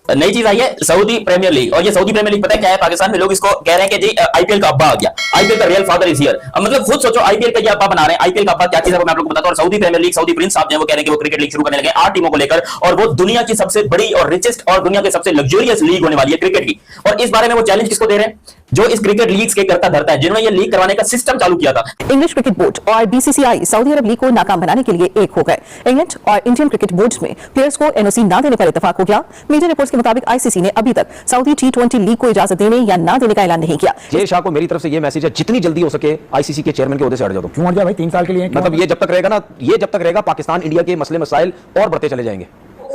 नई चीज आई है सऊदी प्रीमियर लीग। और ये सऊदी प्रीमियर लीग पता है क्या है? पाकिस्तान में लोग इसको कह रहे हैं कि जी आईपीएल का अब्बा आ गया, आईपीएल का रियल फादर इज हियर। मतलब खुद सोचो, आईपीएल का ये अब्बा बना रहे हैं। आईपीएल का अब्बा क्या चीज है वो मैं आप लोगों को बताता हूं। Saudi Premier League, Saudi prince साहब जो है वो कह रहे हैं कि वो क्रिकेट लीग शुरू करने लगे 8 टीमों को लेकर, और वो दुनिया की सबसे बड़ी और रिचेस्ट और दुनिया की सबसे लग्जरियस लीग होने वाली है क्रिकेट की। और इस बारे में वो चैलेंज किसको दे रहे हैं? जो इस क्रिकेट लीग्स के करता धरता है, जिन्होंने ये लीग करवाने का सिस्टम चालू किया था। इंग्लिश क्रिकेट बोर्ड और बीसीसीआई सऊदी अरब लीग को नाकाम बनाने के लिए एक हो गए। इंग्लैंड और इंडियन क्रिकेट बोर्ड्स में प्लेयर्स को एनओसी ना देने पर इत्तेफाक हो गया। मीडिया रिपोर्ट्स के मुताबिक आईसीसी ने अभी तक सऊदी T20 लीग को इजाजत देने या ना देने का ऐलान नहीं किया। जय शाह को मेरी तरफ से ये मैसेज है, जितनी जल्दी हो सके आईसीसी के चेयरमैन के ओहदे से हट जाओ। क्यों हट गया भाई? 3 साल के लिए मतलब ये जब तक रहेगा ना, ये जब तक रहेगा पाकिस्तान इंडिया के मसले मसाइल और बढ़ते चले जाएंगे।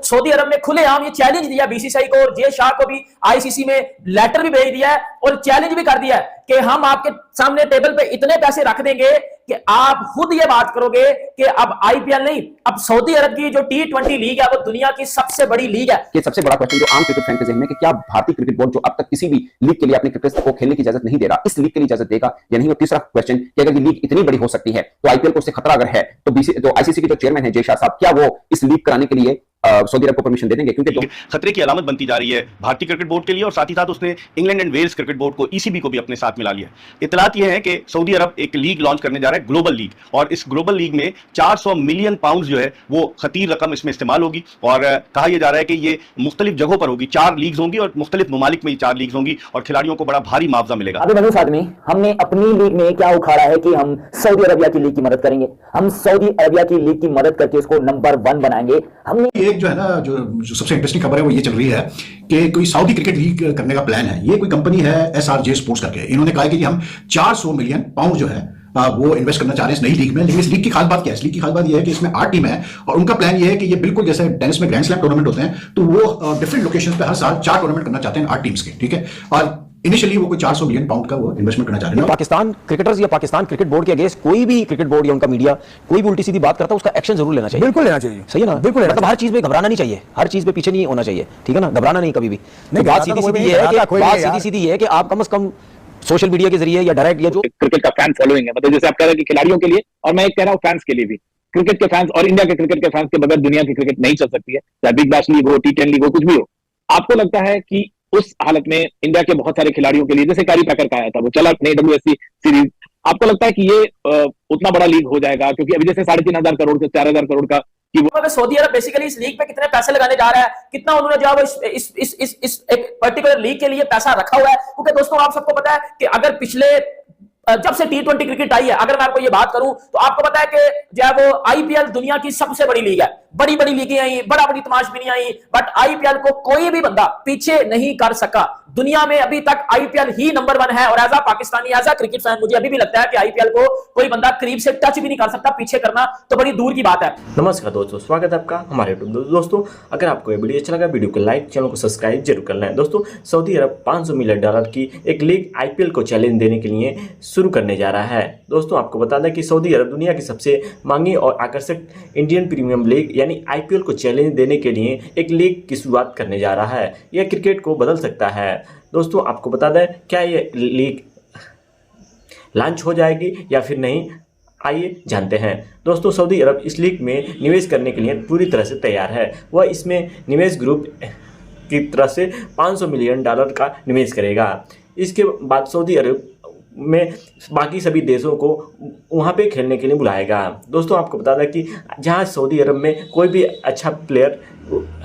सऊदी अरब ने खुलेआम ये चैलेंज दिया बीसीसीआई को, और जय शाह को भी आईसीसी में लेटर भी भेज दिया है और चैलेंज भी कर दिया है कि हम आपके सामने टेबल पे इतने पैसे रख देंगे कि आप खुद ये बात करोगे कि अब आईपीएल नहीं, अब सऊदी अरब की जो T20 लीग है वो दुनिया की सबसे बड़ी लीग है। कि सबसे बड़ा क्वेश्चन जो आम क्रिकेट फैन के ज़हन में कि क्या भारतीय क्रिकेट बोर्ड जो अब तक किसी भी लीग के लिए अपने क्रिकेट को खेलने की इजाजत नहीं दे रहा, इस लीग के लिए इजाजत देगा या नहीं? और तीसरा क्वेश्चन कि अगर ये लीग इतनी बड़ी हो सकती है तो आईपीएल को उससे खतरा अगर है तो आईसीसी के जो चेयरमैन है जय शाह साहब, क्या वो इस लीग कराने के लिए सऊदी अरब को परमिशन दे देंगे? क्योंकि खतरे की अलामत बनती जा रही है भारतीय क्रिकेट बोर्ड के लिए, और साथ ही साथ उसने England and Wales Cricket Board को, ईसीबी को भी अपने साथ मिला लिया। इतलात यह है कि सऊदी अरब एक लीग लॉन्च करने जा रहा है, ग्लोबल लीग, और इस ग्लोबल लीग में 400 मिलियन पाउंड जो है वो खतीर रकम इसमें इस्तेमाल होगी। और कहा यह जा रहा है कि ये मुख्तलिफ जगहों पर होगी, 4 लीग्स होंगी और मुख्तलिफ ममालिक में 4 लीग्स होंगी, और खिलाड़ियों को बड़ा भारी मुआवजा मिलेगा। अभी मनोज आदमी, हमने अपनी लीग में क्या उखाड़ा है कि हम सऊदी अरबिया की लीग की मदद करेंगे, हम सऊदी अरबिया की लीग की मदद करके उसको नंबर 1 बनाएंगे। हमने एक जो है ना, जो सबसे इंटरेस्टिंग खबर है वो ये चल रही है कि कोई सऊदी क्रिकेट लीग करने का प्लान है। ये कोई कंपनी है SRJ स्पोर्ट्स करके, इन्होंने कहा है कि हम 400 मिलियन पाउंड जो है वो इन्वेस्ट करना चाह रहे हैं इस नई लीग में। लेकिन इस लीग की खास बात क्या है? इस लीग की खास बात ये है कि इसमें 8 टीम है, और उनका प्लान ये है कि ये बिल्कुल जैसे टेनिस में ग्रैंड स्लैम टूर्नामेंट होते हैं, तो वो डिफरेंट लोकेशंस पे हर साल 4 टूर्नामेंट करना चाहते हैं 8 टीम्स के, ठीक है। और इनिशियली वो कोई 400 मिलियन पाउंड का वो इन्वेस्टमेंट करना चाह रहे हैं। पाकिस्तान क्रिकेटर्स या पाकिस्तान क्रिकेट बोर्ड के अगेंस्ट कोई भी क्रिकेट बोर्ड या उनका मीडिया कोई भी उल्टी सीधी बात करता है, उसका एक्शन जरूर लेना चाहिए। बिल्कुल लेना चाहिए, सही है ना? बिल्कुल। मतलब हर चीज में घबराना नहीं चाहिए, हर चीज पे पीछे नहीं होना चाहिए, ठीक है ना? घबराना नहीं कभी भी। बात सीधी सीधी ये है कि आप कम से कम सोशल मीडिया के जरिए या डायरेक्ट या जो क्रिकेट का फैन फॉलोइंग है, मतलब जैसे आप कह रहे हैं कि खिलाड़ियों के लिए, और मैं कह रहा हूँ फैंस के लिए भी, क्रिकेट के फैंस और इंडिया के क्रिकेट के फैंस के बगैर दुनिया की क्रिकेट नहीं चल सकती है। चाहे बिग बैश लीग हो, T10 लीग हो, कुछ भी हो। आपको लगता है कि उस हालत में इंडिया के बहुत सारे खिलाड़ियों के लिए, जैसे कैरी पैकर का आया था, वो चला नहीं WSC सीरीज, आपको लगता है कि ये उतना बड़ा लीग हो जाएगा? क्योंकि अभी जैसे 3,500 करोड़ से 4,000 करोड़ का कि वो सऊदी अरब बेसिकली इस लीग पे कितने पैसे लगाने जा रहा है, कितना उन्होंने जो है इस एक पर्टिकुलर लीग के लिए पैसा रखा हुआ है। क्योंकि दोस्तों आप सबको पता है कि अगर पिछले जब से T20 क्रिकेट आई है, अगर मैं आपको ये बात करूं तो आपको पता है कि जो है वो आईपीएल दुनिया की सबसे बड़ी लीग है। बड़ी बड़ी लीगें आई, बड़ा बड़ी तमाशबीनी आई, बट आईपीएल को कोई भी बंदा पीछे नहीं कर सका। दुनिया में अभी तक आईपीएल ही नंबर 1 है, और as a Pakistani, as a cricket fan, मुझे अभी भी लगता है कि आईपीएल को कोई बंदा करीब से टच भी नहीं कर सकता। पीछे करना तो बड़ी दूर की बात है। नमस्कार दोस्तों, स्वागत है आपका हमारे यूट्यूब। दोस्तों अगर आपको ये वीडियो अच्छा लगा, वीडियो को लाइक, चैनल को सब्सक्राइब जरूर करना है। दोस्तों सऊदी अरब 500 मिलियन डॉलर की एक लीग आईपीएल को चैलेंज देने के लिए शुरू करने जा रहा है। दोस्तों आपको बता दें कि सऊदी अरब दुनिया की सबसे महंगी और आकर्षक इंडियन प्रीमियम लीग यानी आईपीएल को चैलेंज देने के लिए एक लीग की शुरुआत करने जा रहा है। यह क्रिकेट को बदल सकता है। दोस्तों आपको बता दें, क्या ये लीग लॉन्च हो जाएगी या फिर नहीं, आइए जानते हैं। दोस्तों सऊदी अरब इस लीग में निवेश करने के लिए पूरी तरह से तैयार है। वह इसमें निवेश ग्रुप की तरफ से 500 मिलियन डॉलर का निवेश करेगा। इसके बाद सऊदी अरब में बाकी सभी देशों को वहाँ पे खेलने के लिए बुलाएगा। दोस्तों आपको बता दें कि जहाँ सऊदी अरब में कोई भी अच्छा प्लेयर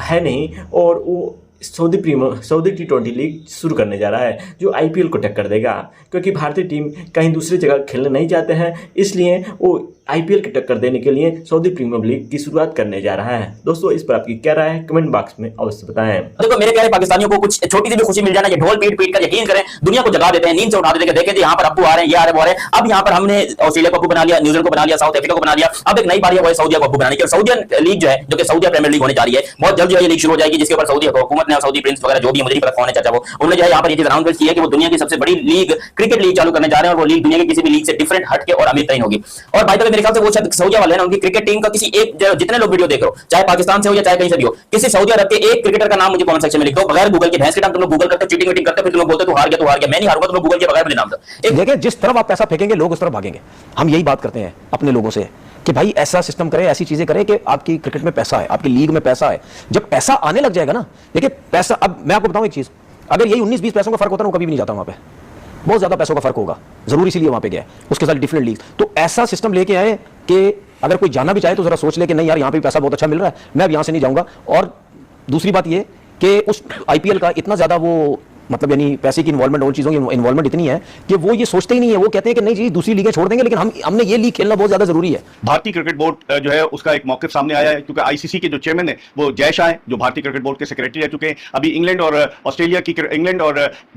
है नहीं, और वो सऊदी T20 लीग शुरू करने जा रहा है जो आईपीएल को टक्कर देगा। क्योंकि भारतीय टीम कहीं दूसरी जगह खेलने नहीं जाते हैं, इसलिए वो आईपीएल की टक्कर देने के लिए सऊदी प्रीमियर लीग की शुरुआत करने जा रहा है। दोस्तों इस पर आपकी क्या राय है, कमेंट बॉक्स में अवश्य बताएं। देखो मेरे प्यारे पाकिस्तानियों को कुछ छोटी सी भी खुशी मिल जाए ना, ये ढोल पीट पीट कर यकीन करें दुनिया को जगा देते हैं, नींद से उठा देते हैं। देखें यहाँ पर अब्बू आ रहे हैं, ये आ रहे, वो आ रहे हैं। अब यहाँ पर हमने ऑस्ट्रेलिया को अब्बू बना लिया, न्यूजीलैंड को बना लिया, साउथ अफ्रीका को बना लिया। अब एक नई बारी है वो सऊदी को अब्बू बनाने की। सऊदियन लीग जो है, जो कि सऊदी प्रीमियर लीग होने जा रही है, बहुत जल्द जो है ये लीग शुरू हो जाएगी, जिसके ऊपर सऊदी हुकूमत ने, सऊदी प्रिंस वगैरह जो भी मुझे नहीं पता कौन है चाचा, वो उन्होंने जो है यहाँ पर ये चीज अनाउंस की है कि वो दुनिया की सबसे बड़ी लीग क्रिकेट लीग चालू करने जा रहे हैं, और वो लीग दुनिया की किसी भी लीग से डिफरेंट हटके और अमीर तरीन होगी। और भाई मेरे ख्याल से वो शायद सऊदी वाले ना, उनकी क्रिकेट टीम का किसी एक, जितने लोग वीडियो देख रहे हो, चाहे पाकिस्तान से हो या चाहे कहीं से भी हो, किसी सऊदी अरब के एक क्रिकेटर का नाम मुझे कमेंट सेक्शन में लिख दो, बगैर गूगल के। भैंस के टाइम तुम लोग गूगल करते, चीटिंग वीटिंग करते, फिर तुम लोग बोलते तू हार गया, तू हार गया। मैं नहीं हारूंगा, तुम लोग गूगल के बगैर मुझे नाम दो। देखिए जिस तरफ आप पैसा फेंकेंगे लोग उस तरफ भागेंगे। हम यही बात करते हैं अपने लोगों से कि भाई ऐसा सिस्टम करे, ऐसी चीजें करे कि आपकी क्रिकेट में पैसा है, आपकी लीग में पैसा है। जब पैसा आने लग जाएगा ना, देखिए पैसा, अब मैं आपको बताऊं एक चीज, अगर यही 19-20 पैसों का फर्क होता ना, वो कभी भी नहीं जाता वहां पे। बहुत ज्यादा पैसों का फर्क होगा, जरूर इसीलिए वहां पे गया है, उसके साथ डिफरेंट लीग। तो ऐसा सिस्टम लेके आए कि अगर कोई जाना भी चाहे तो जरा सोच ले कि नहीं यार, यहां पे पैसा बहुत अच्छा मिल रहा है, मैं अब यहां से नहीं जाऊंगा। और दूसरी बात ये कि उस आईपीएल का इतना ज्यादा वो मतलब यानी पैसे की इन्वॉल्वमेंट, और चीज़ों की इन्वॉल्वमेंट इतनी है कि वो ये सोचते ही नहीं है। वो कहते हैं कि नहीं जी, दूसरी लीगें छोड़ देंगे, लेकिन हमने ये लीग खेलना बहुत ज्यादा जरूरी है। भारतीय क्रिकेट बोर्ड जो है उसका एक मौक़िफ़ सामने आया है, क्योंकि आईसीसी के जो चेयरमैन है वो जय शाह हैं, जो भारतीय क्रिकेट बोर्ड के सेक्रेटरी रह चुके हैं। अभी इंग्लैंड और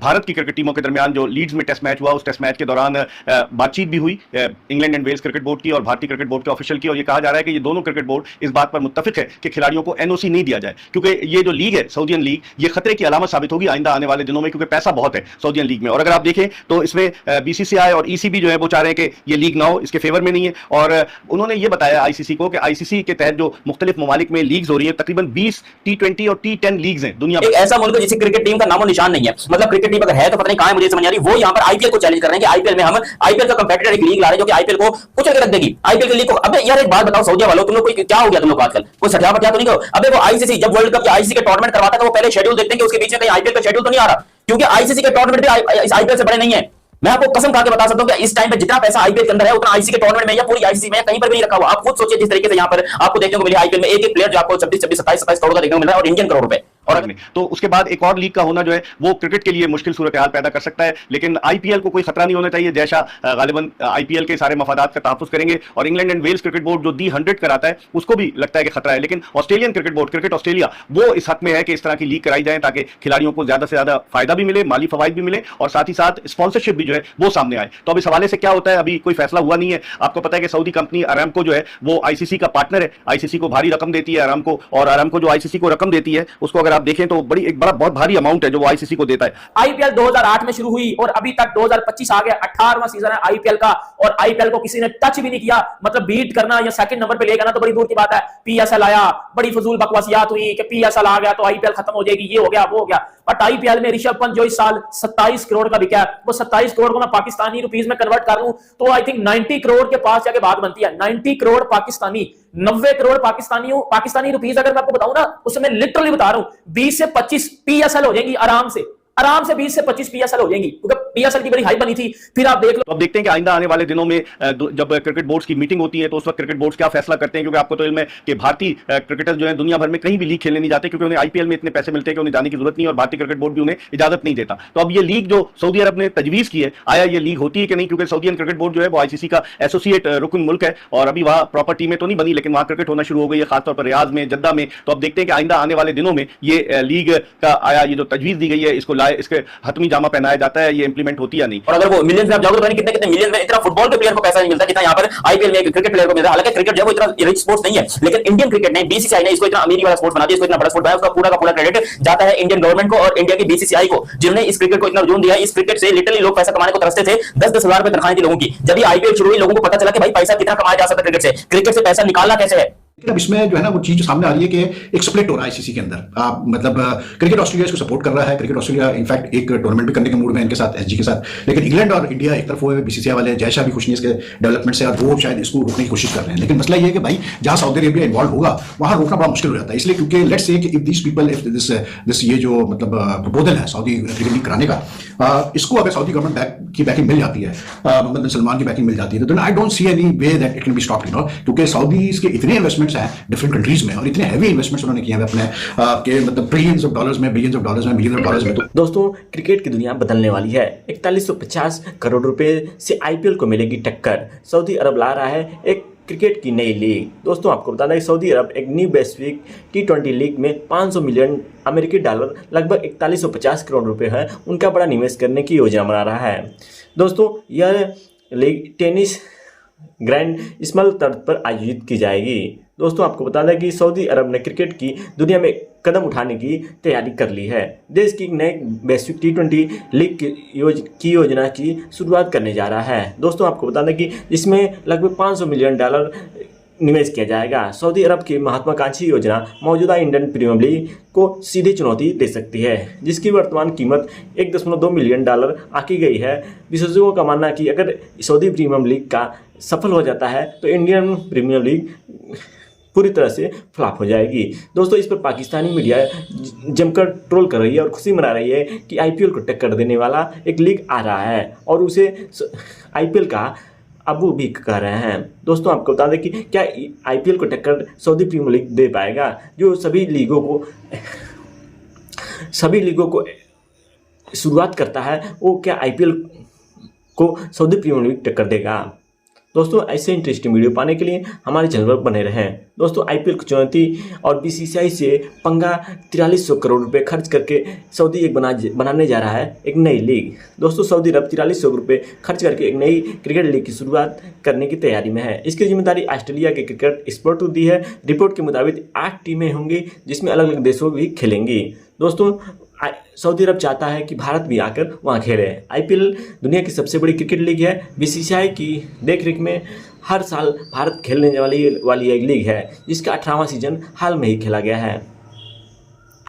भारत की क्रिकेट टीमों के दरमियान जो लीड्स में टेस्ट मैच हुआ, उस टेस्ट मैच के दौरान बातचीत भी हुई England and Wales Cricket Board की और भारतीय क्रिकेट बोर्ड के ऑफिशियल की, और ये कहा जा रहा है कि ये दोनों क्रिकेट बोर्ड इस बात पर मुत्तफिक है कि खिलाड़ियों को एनओसी नहीं दिया जाए, क्योंकि ये जो लीग है सऊदियन लीग, ये खतरे की अलामत साबित होगी आइंदा आने वाले दिनों में, क्योंकि पैसा बहुत है सऊदियन लीग में। और अगर आप देखें तो इसमें बीसीसीआई और ईसीबी जो है वो चाह रहे हैं कि ये लीग ना हो, इसके फेवर में नहीं है। और उन्होंने ये बताया आईसीसी को कि आईसीसी के तहत जो मुख्तलिफ ममालिक में लीग्स हो रही है, तकरीबन 20 T20 और T10 लीग्स हैं दुनिया में। एक ऐसा मुल्क है जिसकी क्रिकेट टीम का नामो निशान नहीं है, मतलब क्रिकेट टीम अगर है तो पता नहीं कहां है, मुझे समझ नहीं आ रही। वो यहां पर आईपीएल को चैलेंज कर रहे हैं कि आईपीएल में हम आईपीएल का कंपेटिटर एक लीग ला रहे हैं जो कि आईपीएल को कुछ रख देगी। आईपीएल की लीग को, अबे यार एक बात बताओ सऊदी वालों, तुम लोग कोई क्या हो गया तुम लोग आजकल, कोई सठिया पटिया तो नहीं हो? अबे वो आईसीसी जब वर्ल्ड कप या आईसीसी के टूर्नामेंट करवाता था, वो पहले शेड्यूल देखते हैं कि उसके बीच में कहीं आईपीएल का शेड्यूल तो नहीं आ रहा, क्योंकि आईसीसी के टूर्नामेंट भी इस आईपीएल से बड़े नहीं है। मैं आपको कसम खा के बता सकता हूं कि इस टाइम पे जितना पैसा आईपीएल के अंदर है उतना आईसीसी के टूर्नामेंट में या पूरी आईसीसी में कहीं पर भी नहीं रखा हुआ। आप खुद सोचिए, जिस तरीके से यहां पर आपको देखने को मिले आईपीएल में एक प्लेयर जो आपको 26-27 करोड़ का देखने को मिल रहा है, और इंडियन करोड़ रुपए। और तो उसके बाद एक और लीग का होना जो है वो क्रिकेट के लिए मुश्किल सूरत हाल पैदा कर सकता है, लेकिन आईपीएल को कोई खतरा नहीं होना चाहिए। जैसा गालिबन आईपीएल के सारे मफादात का तहफ्फुज़ करेंगे, और England and Wales Cricket Board जो D100 कराता है उसको भी लगता है कि खतरा है। लेकिन Australian cricket board, cricket Australia, वो इस हक में है कि इस तरह की लीग कराई जाए ताकि खिलाड़ियों को ज्यादा से ज्यादा फायदा भी मिले, माली फवाइद भी मिले, और साथ ही साथ स्पॉन्सरशिप भी जो है वो सामने आए। तो अब इस हवाले से क्या होता है, अभी कोई फैसला हुआ नहीं है। आपको पता है कि सऊदी कंपनी अरामको जो है वो आईसीसी का पार्टनर है, आईसीसी को भारी रकम देती है अरामको, और अरामको जो आईसीसी को रकम देती है उसको अगर आप देखें तो बहुत भारी अमाउंट है जो वो आईसीसी को देता है। आईपीएल 2008 में शुरू हुई और अभी तक 2025 आ गया, 18वां सीजन है आईपीएल का, और आईपीएल को किसी ने टच भी नहीं किया। मतलब बीट करना या सेकंड नंबर पे ले जाना तो बड़ी दूर की बात है। पीएसएल आया, बड़ी फजूल बकवासियात हुई कि पीएसएल आ गया तो आईपीएल खत्म हो जाएगी, ये हो गया वो हो गया। बट आईपीएल में ऋषभ पंत जो इस साल 27 करोड़ का बिका है, वो 27 करोड़ को मैं पाकिस्तानी रुपीस में कन्वर्ट कर लूं तो आई थिंक 90 करोड़ के पास जाके बात बनती है। 90 करोड़ पाकिस्तानी, 90 करोड़ पाकिस्तानी रुपीस अगर मैं आपको बताऊं ना, उसमें लिटरली बता रहा हूं 20 से 25 पीएसएल हो जाएंगी आराम से 20 से 25 पीएसएल हो जाएंगी, क्योंकि पीएसएल की बड़ी हाई बनी थी। फिर आप देख लो। तो अब देखते हैं कि आइंदा आने वाले दिनों में जब क्रिकेट बोर्ड्स की मीटिंग होती है तो उस वक्त क्रिकेट बोर्ड्स क्या फैसला करते हैं, क्योंकि आपको तो इल्म है कि भारतीय क्रिकेटर्स जो है दुनिया भर में कहीं भी लीग खेलने नहीं जाते, क्योंकि उन्हें आईपीएल में इतने पैसे मिलते हैं कि उन्हें जाने की जरूरत नहीं, और भारतीय क्रिकेट बोर्ड भी उन्हें इजाजत नहीं देता। तो अब ये लीग जो सऊदी अरब ने तजवीज की है, आया ये लीग होती है कि नहीं, क्योंकि सऊदियन क्रिकेट बोर्ड जो है वो आईसीसी का एसोसिएट रुकन मुल्क है, और अभी वहां प्रॉपर टीमें तो नहीं बनी, लेकिन वहां क्रिकेट होना शुरू हो गई है, खासतौर पर रियाज में, जद्दा में। तो अब देखते हैं कि आइंदा आने वाले दिनों में ये लीग का आया, ये जो तजवीज दी गई है, इसको लाए, इसके हतमी जामा पहनाया जाता है, ये इंप्लीमेंट होती है नहीं। और अगर वो मिलियंस में आप जाओगे तो कितने कितने मिलियन में, इतना फुटबॉल के प्लेयर को पैसा नहीं मिलता जितना यहाँ पर आईपीएल में क्रिकेट प्लेयर को मिलता है। हालांकि क्रिकेट जो है वो इतना रिच स्पोर्ट्स नहीं है, लेकिन इंडियन क्रिकेट ने, बीसीसीआई ने इसको इतना अमीरी वाला स्पोर्ट्स बना दिया, इसको इतना बड़ा स्पोर्ट बनाया, उसका पूरा का पूरा क्रेडिट जाता है इंडियन गवर्नमेंट को और इंडिया की बीसीसीआई को, जिन्होंने इस क्रिकेट को इतना रुझान दिया। इस क्रिकेट से लिटरली लोग पैसा कमाने को तरसते थे, 10-10 हजार रुपए तनख्वाहें थी लोगों की। जब ये आईपीएल शुरू हुई, लोगों को पता चला कि भाई पैसा कितना कमाया जा सकता है क्रिकेट से पैसा निकालना कैसे है। लेकिन अब इसमें जो है ना वो चीज सामने आ रही है कि एक स्प्लिट हो रहा है आईसीसी के अंदर। मतलब क्रिकेट ऑस्ट्रेलिया इसको सपोर्ट कर रहा है, क्रिकेट ऑस्ट्रेलिया इनफैक्ट एक टूर्नामेंट भी करने के मूड में इनके साथ, एसजी के साथ, लेकिन इंग्लैंड और इंडिया एक तरफ हुए, बीसीसीआई वाले जय शाह भी खुश नहीं इसके डेवलपमेंट से, और वो शायद इसको रोकने की कोशिश कर रहे हैं। लेकिन मसला ये है कि भाई जहां सऊदी अरेबिया इन्वॉल्व होगा वहां रोकना बड़ा मुश्किल हो जाता है, इसलिए क्योंकि लेट्स से कि if this people, if this ये जो मतलब प्रपोजल है सऊदी क्रिकेट लीग कराने का, इसको अगर सऊदी गवर्नमेंट की बैकिंग मिल जाती है, मोहम्मद बिन सलमान की बैकिंग मिल जाती है, तो I don't see any way that it can be stopped, you know, क्योंकि सऊदीज के इतने इन्वेस्टमेंट्स हैं डिफरेंट कंट्रीज में, और इतने हैवी इन्वेस्टमेंट्स उन्होंने किए हैं अपने के मतलब ट्रिलियंस ऑफ डॉलर्स में, बिलियंस ऑफ डॉलर्स में, मिलियंस ऑफ डॉलर्स में। तो दोस्तों, क्रिकेट की दुनिया बदलने वाली है। 4150 करोड़ रुपए से आईपीएल को मिलेगी टक्कर। सऊदी अरब ला रहा है एक क्रिकेट की नई लीग। दोस्तों, आपको बता दें कि सऊदी अरब एक न्यू वैश्विक T20 लीग में 500 मिलियन अमेरिकी डॉलर, लगभग 4150 करोड़ रुपए है, उनका बड़ा निवेश करने की योजना बना रहा है। दोस्तों, यह लीग टेनिस ग्रैंड स्मॉल स्तर पर आयोजित की जाएगी। दोस्तों, आपको बता दें कि सऊदी अरब ने क्रिकेट की दुनिया में कदम उठाने की तैयारी कर ली है। देश की नए वैश्विक T20 लीग की योजना की शुरुआत करने जा रहा है। दोस्तों, आपको बता दें कि इसमें लगभग 500 मिलियन डॉलर निवेश किया जाएगा। सऊदी अरब की महत्वाकांक्षी योजना मौजूदा इंडियन प्रीमियर लीग को सीधी चुनौती दे सकती है, जिसकी वर्तमान कीमत $1.2 मिलियन आकी गई है। विशेषज्ञों का मानना है कि अगर सऊदी प्रीमियर लीग का सफल हो जाता है तो इंडियन प्रीमियर लीग पूरी तरह से फ्लॉप हो जाएगी। दोस्तों, इस पर पाकिस्तानी मीडिया जमकर ट्रोल कर रही है और खुशी मना रही है कि आईपीएल को टक्कर देने वाला एक लीग आ रहा है और उसे आईपीएल का अबू भी कह रहे हैं। दोस्तों, आपको बता दें कि क्या आईपीएल को टक्कर सऊदी प्रीमियर लीग दे पाएगा, जो सभी लीगों को शुरुआत करता है, वो क्या आईपीएल को सऊदी प्रीमियर लीग टक्कर देगा? दोस्तों, ऐसे इंटरेस्टिंग वीडियो पाने के लिए हमारे चैनल पर बने रहें। दोस्तों, आईपीएल की चुनौती और बीसीसीआई से पंगा 4300 करोड़ रुपए खर्च करके सऊदी एक बनाने जा रहा है एक नई लीग। दोस्तों, सऊदी अरब 4300 रुपए खर्च करके एक नई क्रिकेट लीग की शुरुआत करने की तैयारी में है। इसकी जिम्मेदारी ऑस्ट्रेलिया के क्रिकेट स्पोर्ट को दी है। रिपोर्ट के मुताबिक 8 टीमें होंगी जिसमें अलग अलग देशों भी खेलेंगी। दोस्तों, सऊदी अरब चाहता है कि भारत भी आकर वहाँ खेले। आईपीएल दुनिया की सबसे बड़ी क्रिकेट लीग है। बीसीसीआई की देखरेख में हर साल भारत खेलने वाली एक लीग है, जिसका 18वां सीजन हाल में ही खेला गया है।